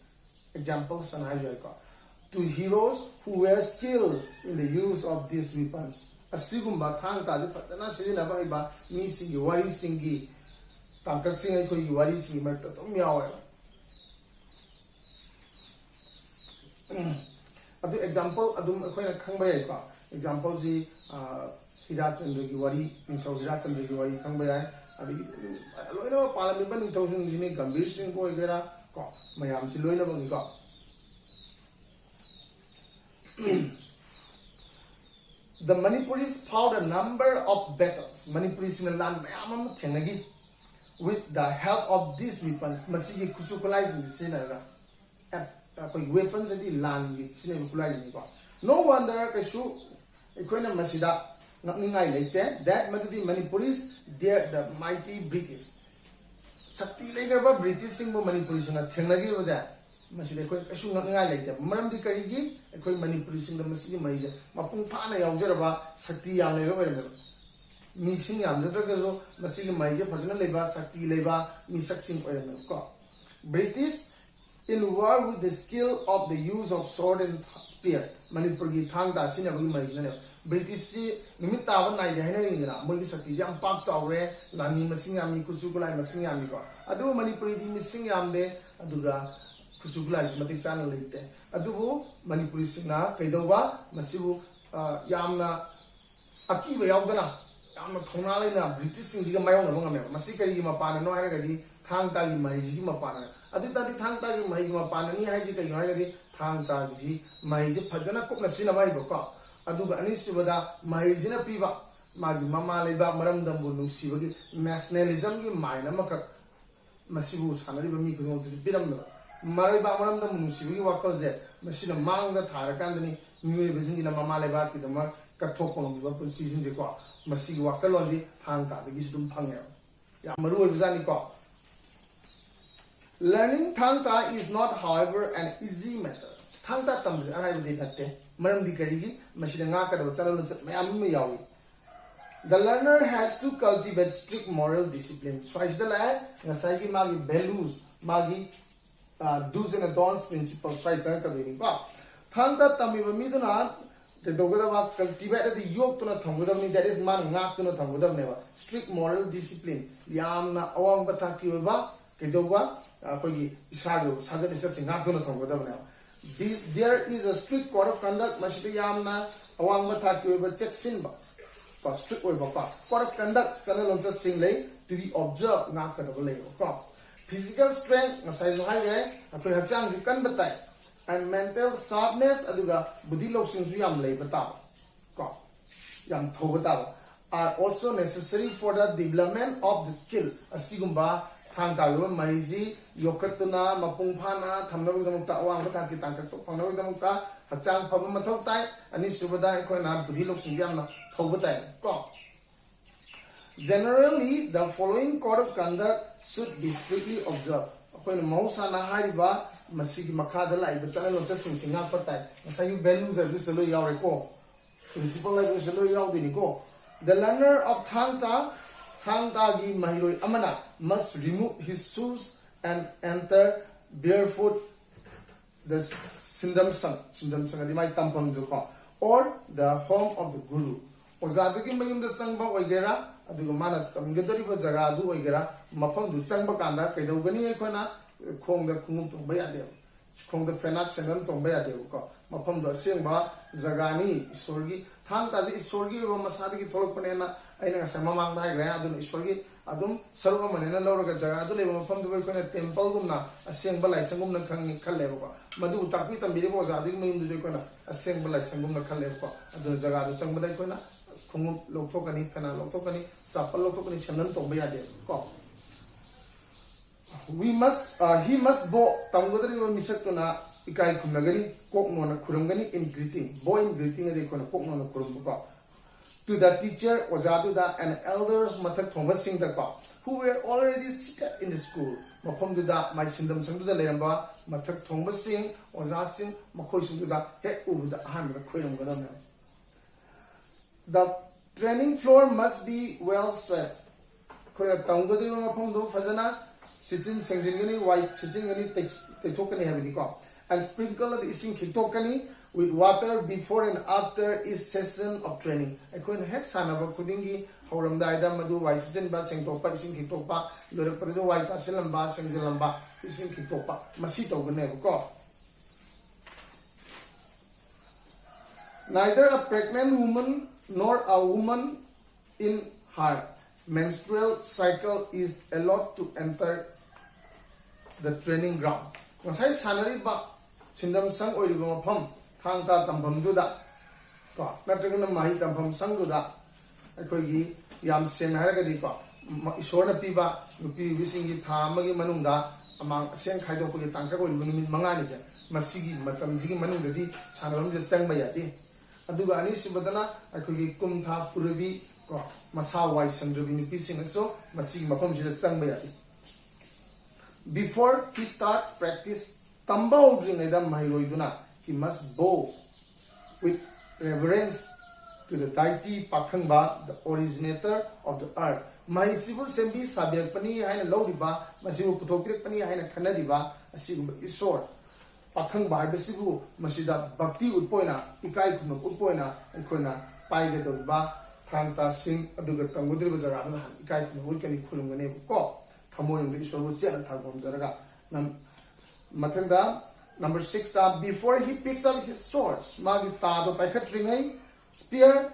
Examples and Hajaika. To heroes who were skilled in the use of these weapons. Asigumba thang ta je patana sina ba iba mi singi wari singi tangkak singai ko wari singi ma to miawa adu example adum khoina khangba yai ko example ji Hirachandra gi wari nithau Hirachandra gi wari khangba yai adi loina palami ban nithau sing ji ni Gambhir Singh ko igera ko mayam si loina bang ko The Manipuris fought a number of battles. Manipuris in the land with the help of these weapons. Masigi kusukulais in the sinner. Weapons in the land with sinner. No wonder Masida that Manipuris dared the mighty British. Sakti Lager British Single Manipuris and a Tenagi was that. Masih koi kasu ngai lai da maram di kari gi koi Manipuri sing da masi mai ja mapung pha na yaw jara ba sakti yam le ba mi sing yam jara ka so masi mai ja phajna le ba sakti le ba mi sak sing pa ko British in war with the skill of the use of sword and spear Manipur gi thang da sin ba mai ja British si nimit ta ba nai ja hai ni na mo gi sakti jam pak chaw re lani masing yam ni kusu ko lai masing yam ni ko adu Manipuri di mising yam de aduga Kusugla is Matic channel late. Adubu, Manipuri Sina, Kaidova, Masibu, Yamna, Akiba Yagana, Yamna Tonalina, British in the Mayon among them, Masika Yimapana, no Agadi, Tangta Yimapana. Adita Tangta Yimapana, Hajika Yagadi, Tangta Ji, Maji, Pajana Cook Nasina Vaiboka, Aduba Anisivada, Mahizina Piva, मागी mama लेबा मरमदम बु नुसिबगी nationalism gi mine अमक मसिबु सानरिबा मी खुदों तुजि बिरमनो मारैबा मरमदम नुसिबगी वाकल जे मसिना मांगदा थारकांदनि न्यूए बिजिंगिना mama लेबा किदमा कथोकोंगिबा पुंसिजिन देखो मसिगी वाकल ओंदि थांग तादगी सुदुम fungi या मरु ओइबजानि को learning thangta is not however an easy matter thangta tamse araibudi natte maram di karigi masida nga ka do channel mayam me yawi the learner has to cultivate strict moral discipline twice the la ngasai gi magi values magi do's and don'ts principles twice ka do ba thangta tami ba mi duna the dogada ba cultivate the yok to na thangudam ni that is man nga to na thangudam ne ba strict moral discipline yamna awang ba thaki ba ke do ba there is a strict code of conduct strict code of conduct to be observed physical strength and mental sharpness are also necessary for the development of the skill thang ta lo marizi yokatuna mapungphana thamnabidamukta awang batha ki tangka to pangnabidamukta hachang phaba mathau tai ani subada ekhoina budhi lok singyamna thoba tai ko generally the following code of conduct should be strictly observed ekhoina mausana hariba masigi makhada lai ba channel of sing singa patai masai values service lo yaw ko principle like this lo yaw dini ko the learner of Thangtagi Mahiroi Amana must remove his shoes and enter barefoot the Sindam Sang Adimai Tampam Zuka or the home of the Guru. Ozadaki Mayum the Sangba Oigera, Adugumana Tamgadari Zaradu Oigera, Mapam du Sangba Kanda, Kedogani Ekona, Kong the Kum to Bayadel, Kong the Fenak Senam to Bayadel, Mapam the Singba, Zagani, Sorgi, Thangtazi Sorgi, Masadi Tolopanena. I say Mamma Diagram, Ishwagi, Adum, Sarva Manina Loroga Jagadu, from the temple, a single like Sangum Kaleva, Madu Tapita Mirivos, I didn't mean the Jacona, a single like Sangum Kaleva, Adun Jagadu, Sangbadakona, Kum Lotokani, Penalotokani, Sapalotokani, Shannon Tobayade. He must bow Tangodri Misatuna, Ikai Kunagani, Kokmona Kurungani in greeting, boy in greeting, and they can Kokmona Kurumba. To the teacher, Ojaduda, and elders, Matak Thomas Singh who were already seated in the school. Mapam Duda, my Sindam Sanduda Leramba, Matak Thomas Singh, Oza Singh, Makoy Duda, Head over the hand of the The training floor must be well swept. Koya Tangodi Mapondo Fazana, sitting Sanjingani, white sitting any Tetokani Haviniko, and sprinkle the Ising Kitokani with water before and after each session of training. I couldn't have Sanava Kudingi, Horamda, Madu, Waisin Basing Topa, Ising Kitopa, the Repredo White Asilamba, Sangilamba, Ising Kitopa, Masito Ganevo. Neither a pregnant woman nor a woman in her menstrual cycle is allowed to enter the training ground. Masai Sanari Ba Sindam Sang Oilibama Pum. Thangta Tampam Duda, Natragana Mahi Tampam Sanguda, a Kogi, Yam Sen Haragadika, Isona Piba, Nupi Visingi Tamagi Manunda, among Sen Kaidoki Tanka, Manganiza, Masigi, Matamzi Manundadi, Sanam the Sangbayati. Aduga Anis Badana, a Kogi Kumta Puravi, Masawai Sandravini Pising, so Masigi Mapam Sangbayati. Before he starts practice, Tamba Udrinedam Mahiroiduna. He must bow with reverence to the deity Pakhangba, the originator of the earth. Mahisibu Sembi Sabiak Pani Haina Lodiba, Masibu Putopik Pani Haina Kanadiba, Asibu Isor. Pakhangba, Besibu, Masida Bhakti Udpoina, Ikai Kuno Udpoina, and Kuna, Pai de Dodiba, Tangta Singh, Aduga Tangudri Bazarana, Ikai Kuno Wikani Kulumane Ko, Kamoy, the Isor Zel Tagum Zaraga. Matanda. Number 6, before he picks up his swords, Magi Tado Paikatringai, spear,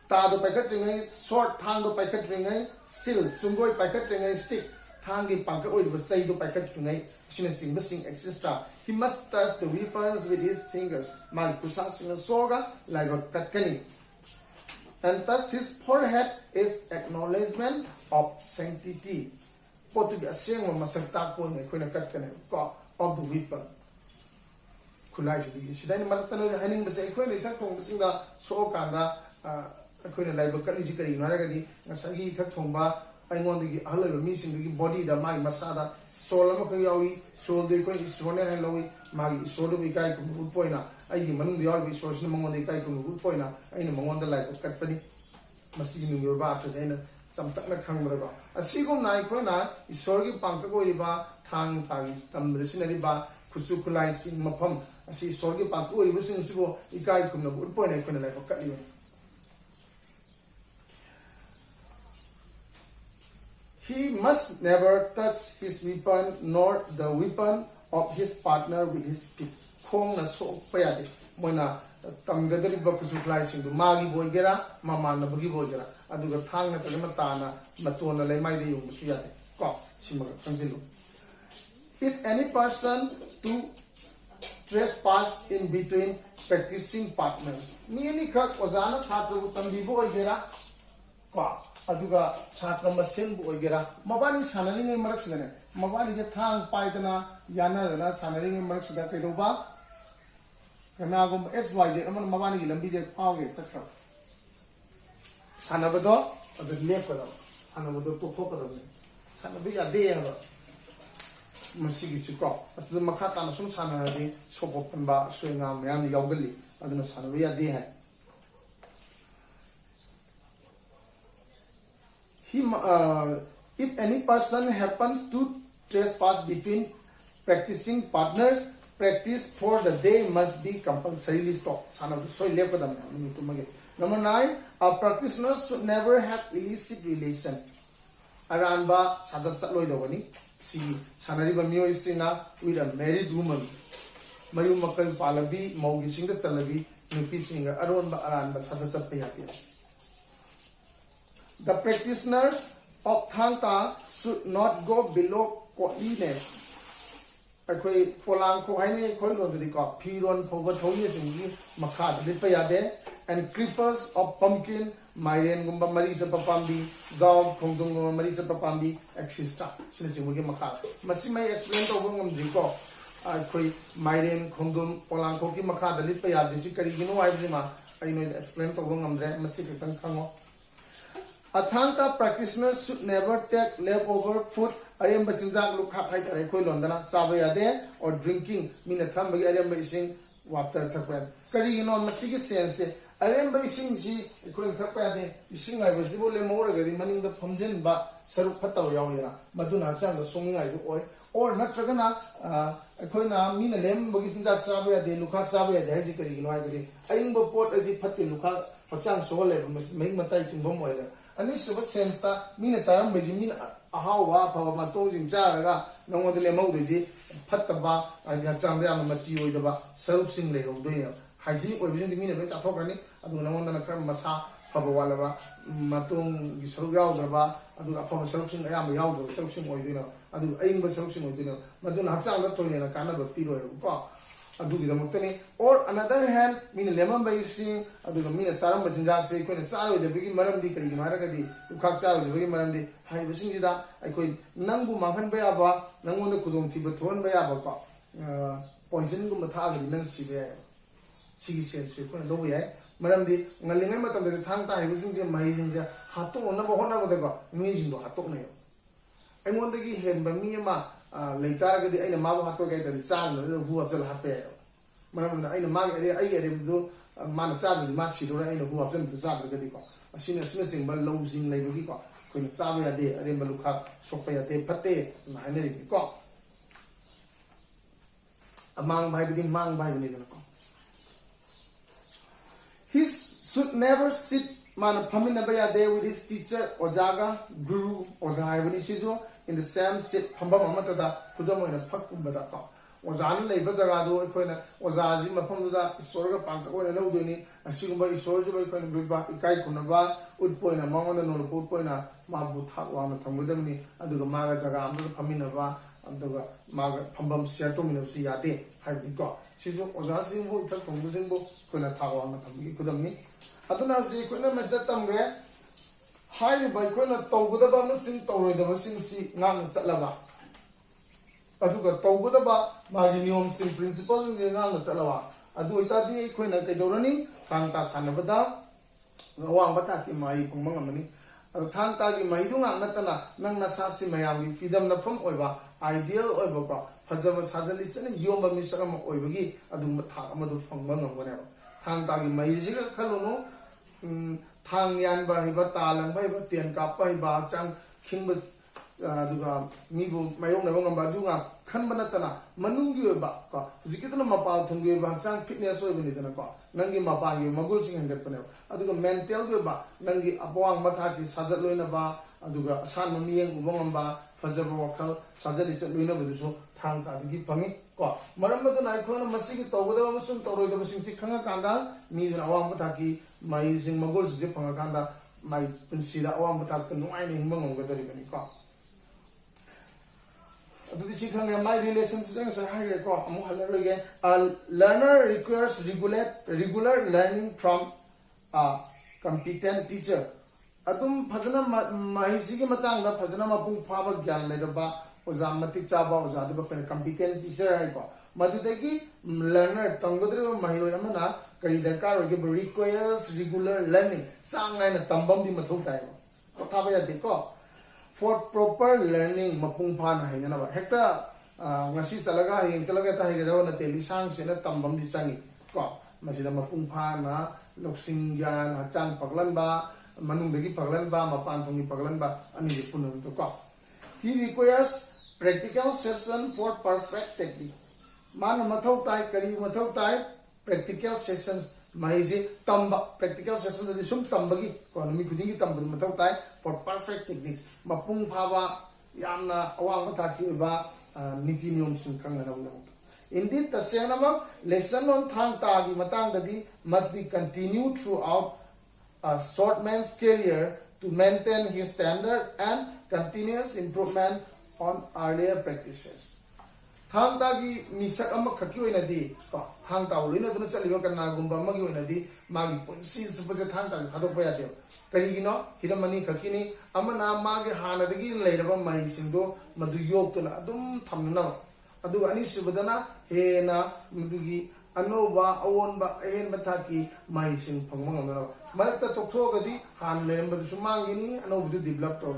Tado Paikatringai, sword, Tango Paikatringai, sil, Sungoi Paikatringai, stick, Tangi Panka Oil, Saido Paikatringai, Shinasing, missing, etc. He must touch the weapons with his fingers, Magi Kusasing and Soga, like a Katkani. and thus his forehead is acknowledgement of sanctity. Potu bi aseng ma masak ta ko ne khoi kat kan ko of the weapon. Khulai ji shi dai mar tan haning ba sai khoi ne thak thong sing da so kan da khoi ne lai ba kali ji kari na ra ga di ngasagi thak thong ba ai ngon di hal ba mi sing di body da mai masada soul ma khoi yawi soul de ko isone ne lowi magi soul bi kai ku poina ai gi manu yawi bi soul sin mangon de kai ku poina ai ne mangon da lai ba kat pani masi nu yo ba ta jaina sam tak na khang ma ba asigum nai ko na isor gi pang ka ko ri ba thang thang tam risinari ba khusu khulai sing mafam asi isor gi pang ko ri bu sing sibo ikai ku na bu poina ko na lai ba kat li he must never touch his weapon nor the weapon of his partner with his feet. Khong na so payade moina tamgadari ba kusu klai sing du magi boy gera mama na bagi boy gera aduga thang na tagna tana matona lai mai de yung su yade ko simaga tangjilu. If any person to trespass in between practicing partners ni ni khak ozana satru tambi boy gera ko aduga chatra masen bu ogera mabani sanali ngai marak sene mabani je thang paidana yana dana sanali ngai marak sida kai doba kana gum xyz amon mabani gi lambi je pawge chakra sanabado adu lepara sanabado to phokara sanabi ya de ha masigi chiko adu makha ta sum sanari sobopan ba suinga mayam yawgali aduna sanabi ya de ha if any person happens to trespass between practicing partners, practice for the day must be compulsorily stopped. Number 9, a practitioner should never have illicit relation. Aranba sadat chatloi dawani si sanariba miyoi sina with a married woman. Mayu makal palabi maugi singa chalabi nupi singa aronba aranba sadat chatpa yapi. The practitioners of Thangta should not go below godliness. Akoi polang ko haine khoi lo di ko phiron phoba thoye singi makha lipa yade and creepers of pumpkin mairen gumba mari sa papambi gaw khongdung gumba mari sa papambi exista sine singi makha masi mai explain to ngam di ko akoi mairen khongdung polang ko ki makha lipa yade si kari ginu ai bima ai no explain to ngam dre masi kitan khango. Athanta practitioners should never take leftover food. Aremba chinjak lukha khai tare khoi londana chaba yade or drinking mina thambagi aremba ising water thakpan kari no masigi sense aremba ising ji khoi thakpa yade ising ai basi bole mora gari maning da phomjen ba saru phataw yawira maduna chang sung ngai du oi or natragana khoi na mina lem bagi chinjak chaba yade lukha chaba yade haji kari no ai gari aing bo pot aji phatte lukha phachang so le mai matai tungbom oila ani suba sense ta mina charam beji mina ahawa phawa ma to jing charaga nongod le mau de phattaba aga chang ya ma chi oi daba sarup sing le ro de haji oi bijin mina be cha thok rani adu nongod na kar masa phaba wala ba matong gi sarup yaw daba adu apha sarup sing ya ma yaw do sarup sing oi de na adu aing ba sarup sing oi de na madu na chang la toile na kana ba pi ro ko or another hand mean lemon by sing mean charam bajinjak se koi chawe de bigi maram di kari mara ga di khak chawe de bigi maram di hai bising ji da ai koi nangbu manghan ba ya ba nangon de kudong ti ba thon ba ya ba ko poison gu ma tha ga nang si be si gi sen se koi lo ya maram di ngalingai ma tam de thang ta hai bising ji mai jing ja hato na ba hona ga de ko mi jing do hato ne ai ngon de gi hen ba mi ma leita ga di aina ma ba hato ga de chang no hu afzal hape manam na aina ma ga ai ere do ma na cha di ma si do aina hu afzal de cha ga di ko asina sing ba lo jing lai ba gi ko ko na cha ba ya de are ma lu kha sok pa ya de phatte na ne ri ko amang bai bi mang bai ni ko he should never sit man phamina ba ya de with his teacher ojaga guru ojai bani sijo in the same seat phamba mamata da kudamoina phakkum bada ka ojana leiba jaga do ekhona ojaji mafam da isorga pangka oina lodoni asigumba isorju ba ekhona biba ikai kunaba utpoina mangona no utpoina mabu thakwa ma thamudamni aduga maga jaga amda phamina ba aduga maga phambam share to minapsi yade haibi ko sijo ojaji ho ithak thongbu jingbo kona thakwa ma thamgi kudamni ꯑꯗꯨꯅ ꯍꯧꯖꯤꯛ ꯑꯩꯈꯣꯏꯅ ꯃꯁꯤꯗ ꯇꯝꯈ꯭ꯔꯦ ꯍꯥꯏꯔꯤꯕ ꯑꯩꯈꯣꯏꯅ ꯇꯧꯒꯗꯕ ꯑꯃꯁꯨꯡ ꯇꯧꯔꯣꯏꯗꯕꯁꯤꯡꯁꯤ ꯉꯥꯛꯅ ꯆꯠꯂꯕ ꯑꯗꯨꯒ ꯇꯧꯒꯗꯕ ꯃꯥꯒꯤ ꯅꯤꯌꯣꯝꯁꯤꯡ ꯄ꯭ꯔꯤꯟꯁꯤꯄꯜꯁꯤꯡꯁꯤ ꯉꯥꯛꯅ ꯆꯠꯂꯕ ꯑꯗꯨ ꯑꯣꯏꯇꯥꯔꯗꯤ ꯑꯩꯈꯣꯏꯅ ꯀꯩꯗꯧꯔꯅꯤ ꯊꯥꯡ ꯇꯥ ꯁꯥꯟꯅꯕꯗ ꯑꯋꯥꯡꯕ ꯊꯥꯛꯀꯤ ꯃꯍꯩ ꯐꯪꯕ ꯉꯝꯃꯅꯤ ꯑꯗꯣ ꯊꯥꯡ ꯇꯥꯒꯤ ꯃꯍꯩꯗꯨ ꯉꯥꯛ ꯅꯠꯇꯅ ꯅꯪ ꯅꯁꯥꯁꯤ ꯃꯌꯥꯝꯒꯤ ꯐꯤꯗꯝ ꯅꯐꯝ ꯑꯣꯏꯕ 아이디얼 ꯑꯣꯏꯕꯀꯣ ꯐꯖꯕ ꯁꯥꯖꯠ ꯂꯤꯆꯠꯅ ꯌꯣꯝꯕ ꯃꯤꯁꯛ ꯑꯃ ꯑꯣꯏꯕꯒꯤ ꯑꯗꯨꯒꯨꯝꯕ ꯊꯥꯛ ꯑꯃꯗꯨ ꯐꯪꯕ ꯉꯝꯒꯅꯦꯕ ꯊꯥꯡ ꯇꯥꯒꯤ ꯃꯍꯩꯁꯤꯒ ꯈꯜꯂꯨꯅꯨ ꯊꯥꯡ ꯌꯥꯟꯕ ꯍꯩꯕ ꯇꯥ ꯂꯪꯕ ꯍꯩꯕ ꯇꯦꯟ ꯀꯥꯞꯄ ꯍꯩꯕ ꯍꯛꯆꯥꯡ ꯈꯤꯡꯕ ꯑꯗꯨꯒ ꯃꯤꯕꯨ ꯃꯥꯌꯣꯛꯅꯕ ꯉꯝꯕ ꯑꯗꯨꯒ ꯈꯟꯕ ꯅꯠꯇꯅ ꯃꯅꯨꯡꯒꯤ ꯑꯣꯏꯕ ꯀꯣ ꯍꯧꯖꯤꯛꯀꯤꯗꯨꯅ ꯃꯄꯥꯟ ꯊꯣꯡꯒꯤ ꯑꯣꯏꯕ ꯍꯛꯆꯥꯡ ꯐꯤꯠꯅꯦꯁ ꯑꯣꯏꯕꯅꯤꯗꯅꯀꯣ ꯅꯪꯒꯤ ꯃꯄꯥꯟꯒꯤ ꯃꯒꯨꯟꯁꯤꯡ ꯍꯦꯟꯒꯠꯄꯅꯦꯕ ꯑꯗꯨꯒ ꯃꯦꯟꯇꯦꯜꯒꯤ ꯑꯣꯏꯕ ꯅꯪꯒꯤ ꯑꯋꯥꯡꯕ ꯊꯥꯛꯀꯤ ꯁꯥꯖꯠ ꯂꯣꯏꯅꯕ ꯑꯗꯨꯒ ꯑꯁꯥꯟꯕ ꯃꯤꯠꯌꯦꯡ ꯎꯕ ꯉꯝꯕ ꯐꯖꯕ ꯋꯥꯈꯜ ꯁꯥꯖꯠ ꯂꯤꯆꯠ ꯂꯣꯏꯅꯕꯗꯨꯁꯨ ꯊꯥꯡ ꯇꯥꯗꯒꯤ ꯐꯪꯉꯤ ꯀꯣ ꯃꯔꯝ ꯑꯗꯨꯅ ꯑꯩꯈꯣꯏꯅ ꯃꯁꯤꯒꯤ ꯇꯧꯒꯗꯕ ꯑꯃꯁꯨꯡ ꯇꯧꯔꯣꯏꯗꯕꯁꯤꯡꯁꯤ ꯈꯪꯉꯀꯥꯟꯗ ꯃꯤꯗꯨꯅ ꯑꯋꯥꯡꯕ ꯊꯥꯛꯀꯤ ꯃꯍꯩꯁꯤꯡ ꯃꯒꯨꯟꯁꯤꯡꯁꯤ ꯐꯪꯉꯀꯥꯟꯗ ꯃꯥꯏ ꯄꯨꯟꯁꯤꯗ ꯑꯋꯥꯡꯕ ꯊꯥꯛꯇ ꯅꯨꯡꯉꯥꯏꯅ ꯍꯤꯡꯕ ꯉꯝꯒꯗꯧꯔꯤꯕꯅꯤꯀꯣ ꯑꯗꯨꯗꯤ ꯁꯤ ꯈꯪꯉꯦ ꯃꯥꯏ ꯔꯤꯂꯦꯁꯟꯁꯤꯗ ꯉꯁꯥꯏ ꯍꯥꯏꯔꯦꯀꯣ ꯑꯃꯨꯛ ꯍꯜꯂꯔꯣꯏꯒꯦ learner requires regular learning from competent teacher ꯑꯗꯨꯝ ꯐꯖꯅ ꯃꯍꯩꯁꯤꯒꯤ ꯃꯇꯥꯡꯗ ꯐꯖꯅ ꯃꯄꯨꯡ ꯐꯥꯕ ꯒ꯭ꯌꯥꯟ ꯂꯩꯔꯕ ꯑꯣꯖꯥ ꯃꯇꯤꯛ ꯆꯥꯕ ꯑꯣꯖꯥꯗꯨꯕꯨ ꯑꯩꯈꯣꯏꯅ ꯀꯝꯄꯤꯇꯦꯟ ꯇꯤꯆꯔ ꯍꯥꯏꯀꯣ ꯃꯗꯨꯗꯒꯤ ꯂꯔꯅꯔ ꯇꯝꯒꯗꯧꯔꯤꯕ ꯃꯍꯩꯔꯣꯏ ꯑꯃꯅ ꯀꯔꯤ ꯗꯔꯀꯥꯔ ꯑꯣꯏꯒꯦꯕ ꯔꯤꯀ꯭ꯋꯦꯌꯔꯁ ꯔꯤꯒꯨꯂꯔ ꯂꯔꯅꯤꯡ ꯆꯥꯡ ꯅꯥꯏꯅ ꯇꯝꯕ ꯑꯃꯗꯤ ꯃꯊꯧ ꯇꯥꯏꯕ ꯄꯣꯊꯥꯕ ꯌꯥꯗꯦꯀꯣ for proper learning ꯃꯄꯨꯡ ꯐꯥꯅ ꯍꯩꯅꯅꯕ ꯍꯦꯛꯇ ngasi chalaga heng chalaga ta hegadawa na te lisang sena tambam di changi ko masida mapung pha na loksing yan hachang paglan ba manung dagi paglan ba mapan thongi paglan ba ani di punun to ko he requires practical session for perfect technique man mathau tai kari mathau tai practical sessions mahise tamba practical sessions di sum tambagi ko mi khudingi tambur mathau tai for perfect techniques mapung pha ba yamna awang ma thaki ba niti niyom sing kanganaw indeed tasyanama lesson on thang tagi matang dadi must be continued throughout a short man's career to maintain his standard and continuous improvement on earlier practices thang tagi misak ama khaki oinadi ko thang taw lina duna chaliba kana gumba magi oinadi magi punsi supaje thang tagi khadokpa yade karigino hiramani khakini amana magi hanadagi leiraba mai singdo madu yoktuna adum thamna adu ani subadana hena mudugi anoba awonba ahen bathaki mai sing phangma ngamna marakta tokhogadi han lemba sumangini anobu develop to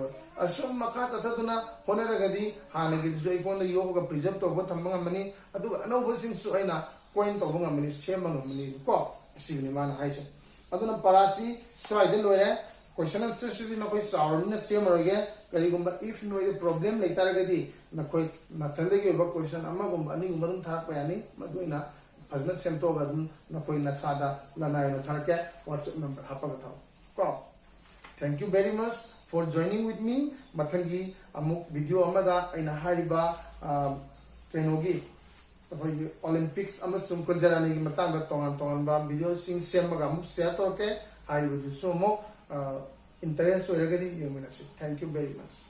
asum makha tathaduna honaragadi hanagi jo ikon yoga preserve to bo thamma ngamani adu anobu sing su aina coin to ngamani sema ngamani ko sini man haise aduna parasi swai de loire question answer si na koi saurina semaroge karigumba if no problem leitaragadi na koi mathande ba question ama gumba ani gumba dum thak payani maduina fazna semto ga dum na koi na sada na na na tharke WhatsApp number hapa ga ko thank you very much for joining with me mathangi amuk video amada aina hariba kenogi Olympics amasung konjarani gi matanga tongan ba video sing semaga amuk share to ke haribu so mo interest horegadi yemina thank you very much